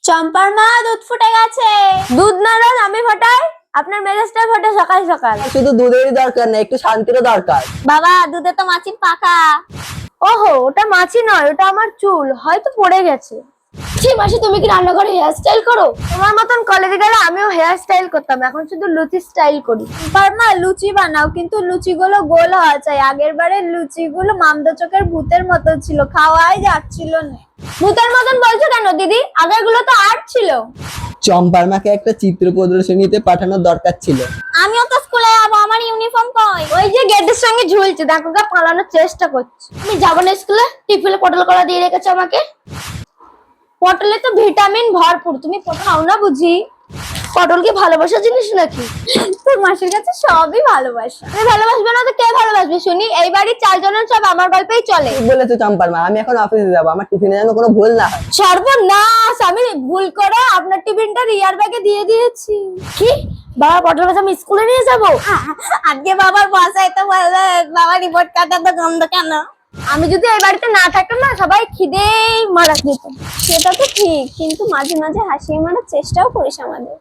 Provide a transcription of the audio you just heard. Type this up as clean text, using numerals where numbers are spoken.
চম্পার মা দুধ ফুটে গেছে। দুধ না রোজ আমি ফোটাই, আপনার মেজাজটা ফোটে সকাল সকাল। শুধু দুধেরই দরকার না, একটু শান্তিরও দরকার। বাবা দুধে তো মাছি পাকা। ওহো, ওটা মাছি নয়, ওটা আমার চুল, হয়তো পড়ে গেছে। ছি মাসি, তুমি কি রান্নাঘরে হেয়ার স্টাইল করো? তোমার মতন কলেজে গেলে আমিও হেয়ার স্টাইল করতাম, এখন শুধু লুচি স্টাইল করি। মা লুচি বানাও, কিন্তু লুচিগুলো গোল হওয়া চাই। আগের বারে লুচিগুলো মামদা চোখের ভূতের মতো ছিল, খাওয়াই যাচ্ছিল না। ভূতের মতন বলছো কেন দিদি? আগের গুলো তো আর্ট ছিল। চম্পার মাকে একটা চিত্র প্রদর্শনীতে পাঠানোর দরকার ছিল। আমিও তো স্কুলে যাবো, আমার ইউনিফর্ম কই? ওই যে গেটের সঙ্গে ঝুলছে, দেখো গা, পালানোর চেষ্টা করছে। আমি যাবো না স্কুলে, টিফিনে পটল কলা দিয়ে রেখেছে আমাকে। পটলে তো ভিটামিন ভরপুর, তুমি পটল খাও না বুঝি? পটল কি ভালোবাসার জিনিস নাকি? তোর মাসির কাছে সবই ভালোবাসা। তুমি ভালোবাসবে না তো কে ভালোবাসবে শুনি? এই বাড়ির 4 জনের সব আমার গল্পেই চলে। ঠিক বলেছো চম্পার মা, আমি এখন অফিসে যাবো, আমার টিফিনে যেন কোনো ভুল না হয়। সর্বনাশ, আমি ভুল করে আপনার টিফিনটা রিয়ার ব্যাগে দিয়ে দিয়েছি। কি? বাবা পটল ভাজা আমি স্কুলে নিয়ে যাবো? আজকে বাবার বাসায় তো বাবা রিপোর্ট কাটা তো গন্ধ কেন? আমি যদি এই বাড়িতে না থাকতাম না, সবাই খিদেই মারা যেত। সেটা তো ঠিক, কিন্তু মাঝে মাঝে হাসি মারার চেষ্টাও করিস আমাদের।